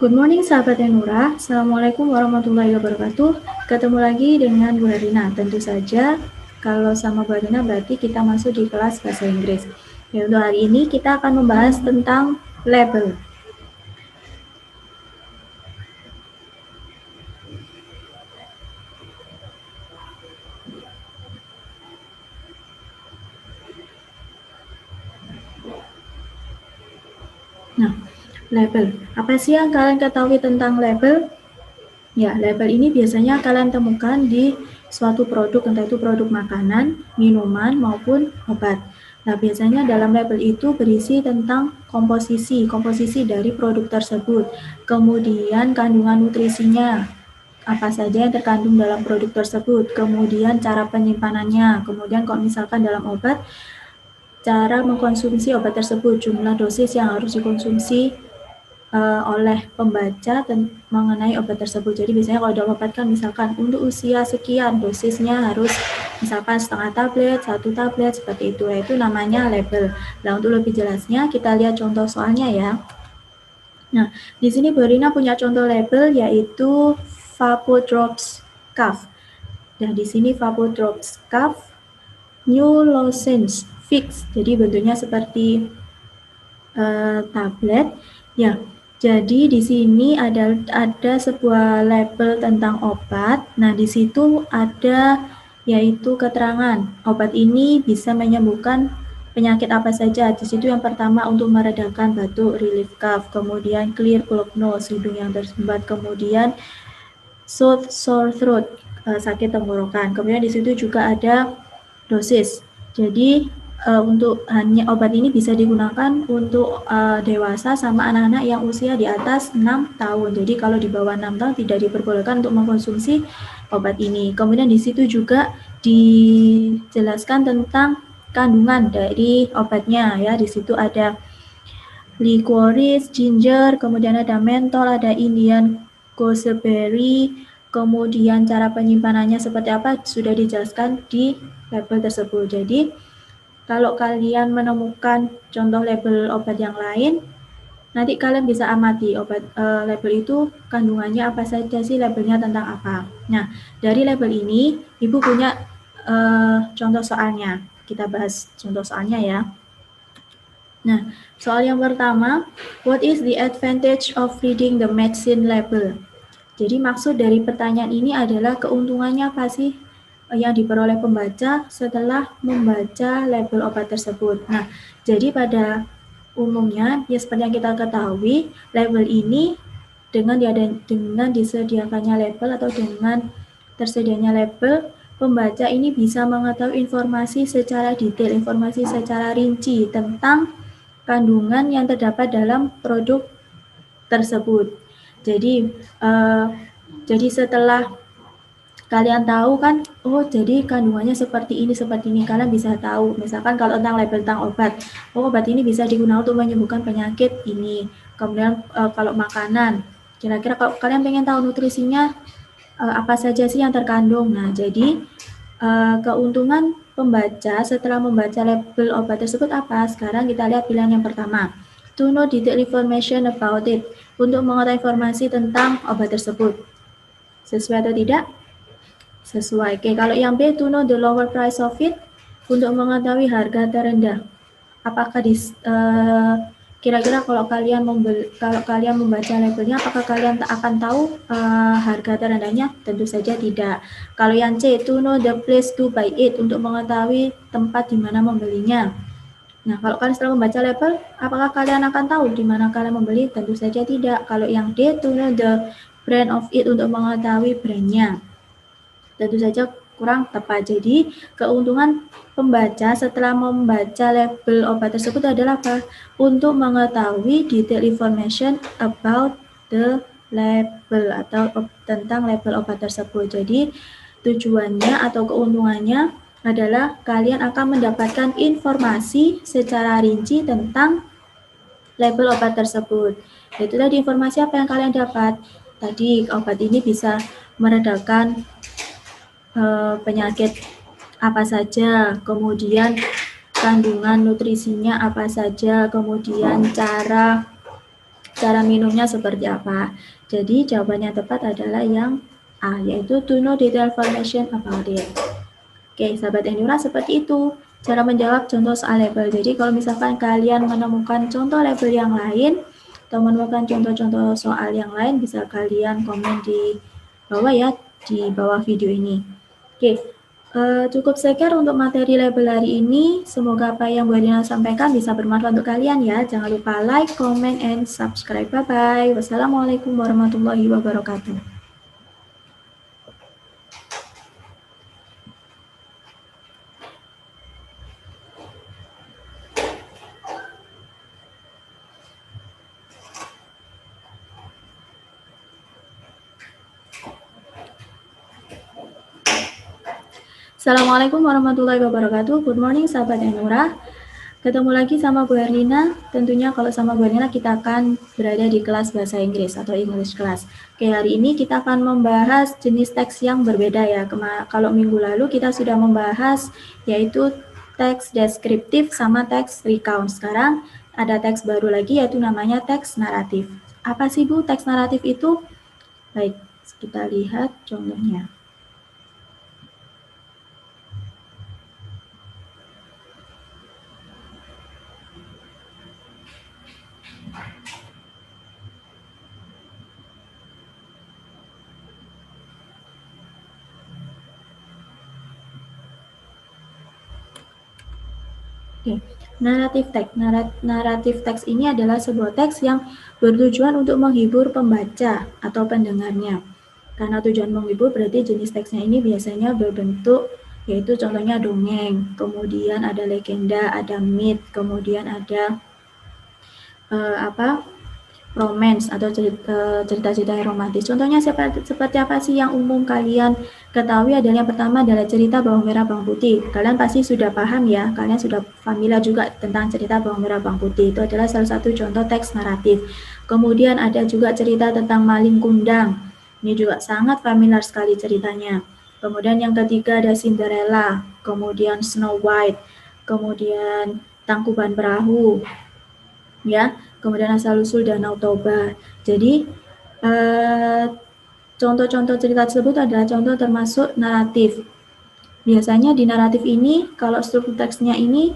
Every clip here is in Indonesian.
Good morning sahabat Nura, Assalamualaikum warahmatullahi wabarakatuh. Ketemu lagi dengan Bu Herina. Tentu saja kalau sama Bu Herina berarti kita masuk di kelas bahasa Inggris. Ya, untuk hari ini kita akan membahas tentang label. Nah, label. Apa sih yang kalian ketahui tentang label? Ya, label ini biasanya kalian temukan di suatu produk, entah itu produk makanan, minuman, maupun obat. Nah, biasanya dalam label itu berisi tentang komposisi dari produk tersebut, kemudian kandungan nutrisinya, apa saja yang terkandung dalam produk tersebut, kemudian cara penyimpanannya, kemudian kalau misalkan dalam obat, cara mengkonsumsi obat tersebut, jumlah dosis yang harus dikonsumsi oleh pembaca mengenai obat tersebut. Jadi biasanya kalau dalam obat kan misalkan untuk usia sekian dosisnya harus misalkan setengah tablet, 1 tablet, seperti itu. Itu namanya label. Nah, untuk lebih jelasnya kita lihat contoh soalnya ya. Nah, di sini Berina punya contoh label yaitu Vapodrops Cough. Nah, di sini Vapodrops Cough New Lozenge Fix. Jadi bentuknya seperti tablet. Ya, jadi di sini ada sebuah label tentang obat. Nah, di situ ada yaitu keterangan obat ini bisa menyembuhkan penyakit apa saja. Di situ yang pertama untuk meredakan batuk, relief cough, kemudian clear blocked nose, hidung yang tersumbat, kemudian sore throat, sakit tenggorokan. Kemudian di situ juga ada dosis. Jadi untuk hanya obat ini bisa digunakan untuk dewasa sama anak-anak yang usia di atas 6 tahun. Jadi kalau di bawah 6 tahun tidak diperbolehkan untuk mengkonsumsi obat ini. Kemudian di situ juga dijelaskan tentang kandungan dari obatnya ya. Di situ ada licorice, ginger, kemudian ada menthol, ada Indian gooseberry, kemudian cara penyimpanannya seperti apa sudah dijelaskan di label tersebut. Jadi kalau kalian menemukan contoh label obat yang lain, nanti kalian bisa amati obat label itu kandungannya apa saja sih, labelnya tentang apa. Nah, dari label ini Ibu punya contoh soalnya. Kita bahas contoh soalnya ya. Nah, soal yang pertama, what is the advantage of reading the medicine label? Jadi maksud dari pertanyaan ini adalah keuntungannya apa sih yang diperoleh pembaca setelah membaca label obat tersebut. Nah, jadi pada umumnya, ya seperti yang kita ketahui, label ini dengan disediakannya label atau dengan tersedianya label, pembaca ini bisa mengetahui informasi secara detail, informasi secara rinci tentang kandungan yang terdapat dalam produk tersebut. Jadi setelah kalian tahu kan, oh jadi kandungannya seperti ini, kalian bisa tahu. Misalkan kalau tentang label tentang obat, oh obat ini bisa digunakan untuk menyembuhkan penyakit ini. Kemudian kalau makanan, kira-kira kalau kalian pengen tahu nutrisinya apa saja sih yang terkandung. Nah, jadi keuntungan pembaca setelah membaca label obat tersebut apa? Sekarang kita lihat pilihan yang pertama. To know detailed information about it. Untuk mengetahui informasi tentang obat tersebut. Sesuai atau tidak? Sesuai. Oke, kalau yang B, to know the lower price of it. Untuk mengetahui harga terendah. Apakah kira-kira kalau kalian membaca labelnya, apakah kalian akan tahu harga terendahnya? Tentu saja tidak. Kalau yang C, to know the place to buy it, untuk mengetahui tempat di mana membelinya. Nah, kalau kalian setelah membaca label, apakah kalian akan tahu di mana kalian membeli? Tentu saja tidak. Kalau yang D, to know the brand of it, untuk mengetahui brandnya. Tentu saja kurang tepat. Jadi, keuntungan pembaca setelah membaca label obat tersebut adalah apa? Untuk mengetahui detail information about the label atau tentang label obat tersebut. Jadi, tujuannya atau keuntungannya adalah kalian akan mendapatkan informasi secara rinci tentang label obat tersebut. Itu tadi informasi apa yang kalian dapat. Tadi obat ini bisa meredakan penyakit apa saja, kemudian kandungan nutrisinya apa saja, kemudian cara cara minumnya seperti apa. Jadi jawabannya tepat adalah yang A, yaitu to know detailed information about it. Oke, sahabat Endura, seperti itu cara menjawab contoh soal label. Jadi kalau misalkan kalian menemukan contoh label yang lain atau menemukan contoh-contoh soal yang lain, bisa kalian komen di bawah ya, di bawah video ini. Oke, cukup sekian untuk materi label hari ini. Semoga apa yang Bu Erlina sampaikan bisa bermanfaat untuk kalian ya. Jangan lupa like, comment, and subscribe. Bye-bye. Wassalamualaikum warahmatullahi wabarakatuh. Assalamualaikum warahmatullahi wabarakatuh. Good morning sahabat Endura. Ketemu lagi sama Bu Erlina. Tentunya kalau sama Bu Erlina kita akan berada di kelas bahasa Inggris atau English class. Oke, hari ini kita akan membahas jenis teks yang berbeda ya. Kalau minggu lalu kita sudah membahas yaitu teks deskriptif sama teks recount. Sekarang ada teks baru lagi yaitu namanya teks naratif. Apa sih Bu teks naratif itu? Baik, kita lihat contohnya. Oke, naratif teks ini adalah sebuah teks yang bertujuan untuk menghibur pembaca atau pendengarnya. Karena tujuan menghibur berarti jenis teksnya ini biasanya berbentuk yaitu contohnya dongeng, kemudian ada legenda, ada myth, kemudian ada romance atau cerita-cerita yang romantis. Contohnya seperti apa sih yang umum kalian ketahui adalah yang pertama adalah cerita bawang merah bawang putih. Kalian pasti sudah paham ya, kalian sudah familiar juga tentang cerita bawang merah bawang putih. Itu adalah salah satu contoh teks naratif. Kemudian ada juga cerita tentang maling kundang. Ini juga sangat familiar sekali ceritanya. Kemudian yang ketiga ada Cinderella, kemudian Snow White, kemudian Tangkuban Perahu, ya, kemudian asal-usul Danau Toba. Jadi contoh-contoh cerita tersebut adalah contoh termasuk naratif. Biasanya di naratif ini kalau struktur teksnya ini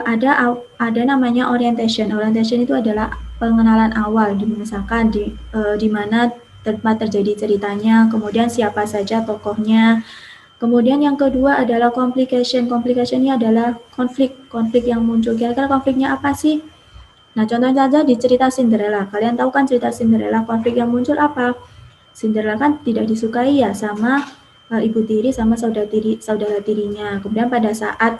ada namanya orientation. Orientation itu adalah pengenalan awal, misalkan di mana tempat terjadi ceritanya, kemudian siapa saja tokohnya. Kemudian yang kedua adalah complication. Complication-nya adalah konflik yang muncul. Kira-kira konfliknya apa sih? Nah, contohnya saja di cerita Cinderella. Kalian tahu kan cerita Cinderella, konflik yang muncul apa? Cinderella kan tidak disukai ya sama ibu tiri sama saudara tirinya. Kemudian pada saat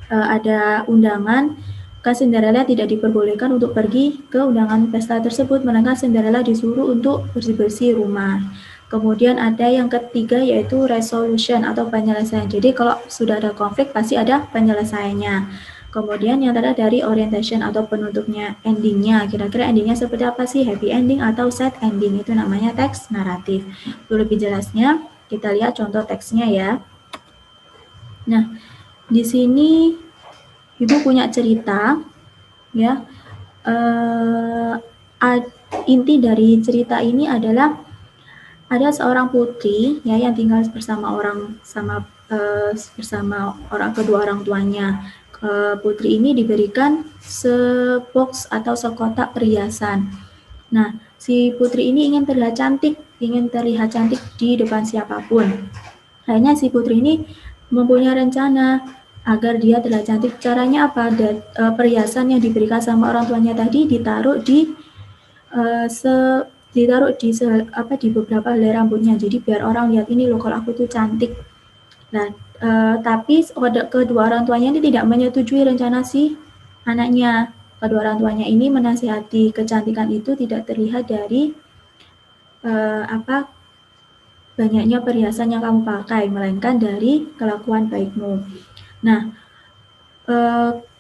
ada undangan, kan Cinderella tidak diperbolehkan untuk pergi ke undangan pesta tersebut, melainkan Cinderella disuruh untuk bersih-bersih rumah. Kemudian ada yang ketiga yaitu resolution atau penyelesaian. Jadi kalau sudah ada konflik pasti ada penyelesaiannya. Kemudian yang terakhir dari orientation atau penutupnya, endingnya. Kira-kira endingnya seperti apa sih? Happy ending atau sad ending? Itu namanya teks naratif. Untuk lebih jelasnya, kita lihat contoh teksnya ya. Nah, di sini Ibu punya cerita, ya. Inti dari cerita ini adalah ada seorang putri ya yang tinggal bersama kedua orang tuanya. Putri ini diberikan sebox atau sekotak perhiasan. Nah, si putri ini ingin terlihat cantik di depan siapapun. Akhirnya si putri ini mempunyai rencana agar dia terlihat cantik. Caranya apa? Perhiasan yang diberikan sama orang tuanya tadi ditaruh di beberapa helai rambutnya. Jadi biar orang lihat ini loh kalau aku tuh cantik. Nah, tapi kedua orang tuanya ini tidak menyetujui rencana si anaknya. Kedua orang tuanya ini menasihati kecantikan itu tidak terlihat dari banyaknya perhiasan yang kamu pakai, melainkan dari kelakuan baikmu. Nah,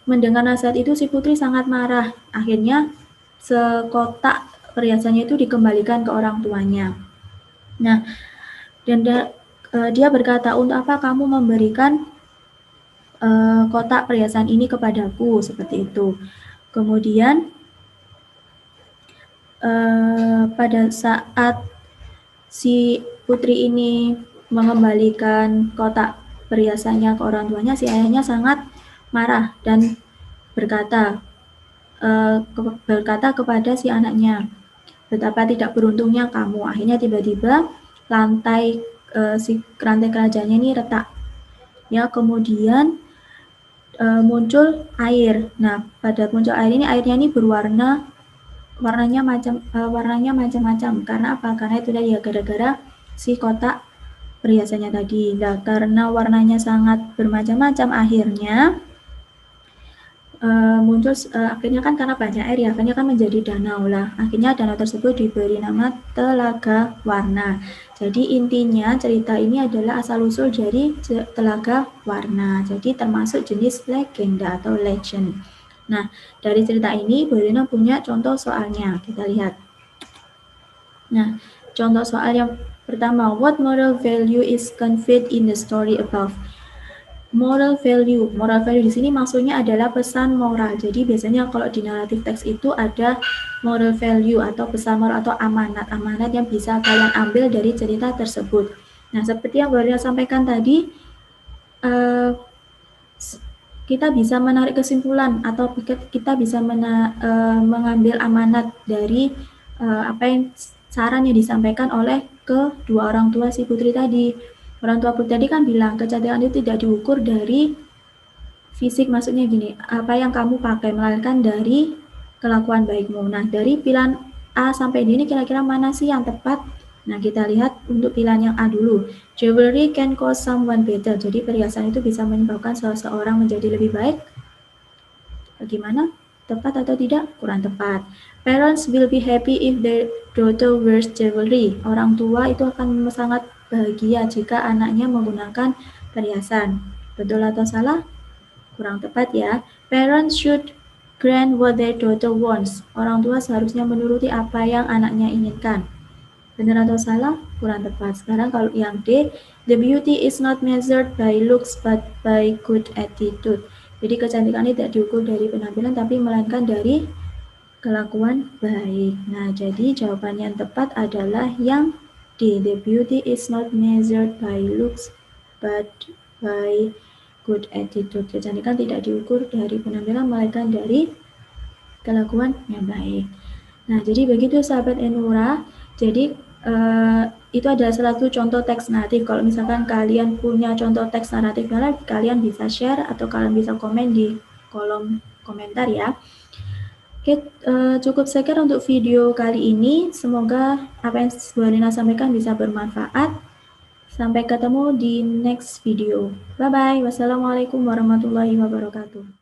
mendengar nasihat itu si putri sangat marah. Akhirnya sekotak perhiasannya itu dikembalikan ke orang tuanya. Nah, dan dia berkata, untuk apa kamu memberikan kotak perhiasan ini kepadaku, seperti itu. Kemudian pada saat si putri ini mengembalikan kotak perhiasannya ke orang tuanya, si ayahnya sangat marah dan berkata kepada si anaknya, betapa tidak beruntungnya kamu. Akhirnya tiba-tiba rantai kerajaannya ini retak. Ya, kemudian muncul air. Nah, pada muncul air ini, airnya ini warnanya macam-macam. Karena apa? Karena itu tadi ya, gara-gara si kotak perhiasannya tadi. Nah, karena warnanya sangat bermacam-macam, akhirnya muncul akhirnya kan karena banyak air ya, akhirnya kan menjadi danau lah. Akhirnya danau tersebut diberi nama Telaga Warna. Jadi intinya cerita ini adalah asal-usul dari Telaga Warna. Jadi termasuk jenis legenda atau legend. Nah, dari cerita ini Bu Rina punya contoh soalnya. Kita lihat. Nah, contoh soal yang pertama, what moral value is conveyed in the story above? Moral value di sini maksudnya adalah pesan moral. Jadi biasanya kalau di naratif teks itu ada moral value atau pesan moral atau amanat yang bisa kalian ambil dari cerita tersebut. Nah, seperti yang baru sampaikan tadi, kita bisa menarik kesimpulan atau kita bisa mengambil amanat dari apa yang saran yang disampaikan oleh kedua orang tua si putri tadi. Orang tua putri tadi kan bilang kecantikan itu tidak diukur dari fisik, maksudnya gini, apa yang kamu pakai, melainkan dari kelakuan baikmu. Nah, dari pilihan A sampai D ini kira-kira mana sih yang tepat? Nah, kita lihat untuk pilihan yang A dulu. Jewelry can cause someone better. Jadi perhiasan itu bisa menyebabkan seseorang menjadi lebih baik. Bagaimana? Tepat atau tidak? Kurang tepat. Parents will be happy if their daughter wears jewelry. Orang tua itu akan sangat bahagia jika anaknya menggunakan perhiasan. Betul atau salah? Kurang tepat ya. Parents should grant what their daughter wants. Orang tua seharusnya menuruti apa yang anaknya inginkan. Benar atau salah? Kurang tepat. Sekarang kalau yang D, the beauty is not measured by looks but by good attitude. Jadi kecantikan ini tidak diukur dari penampilan tapi melainkan dari kelakuan baik. Nah, jadi jawaban yang tepat adalah yang D, the beauty is not measured by looks but by good attitude. Kecantikan tidak diukur dari penampilan melainkan dari kelakuan yang baik. Nah, jadi begitu sahabat Enura. Jadi itu adalah salah satu contoh teks naratif. Kalau misalkan kalian punya contoh teks naratif lain, kalian bisa share atau kalian bisa komen di kolom komentar ya. Oke, cukup sekian untuk video kali ini. Semoga apa yang Bu Rina sampaikan bisa bermanfaat. Sampai ketemu di next video. Bye-bye. Wassalamualaikum warahmatullahi wabarakatuh.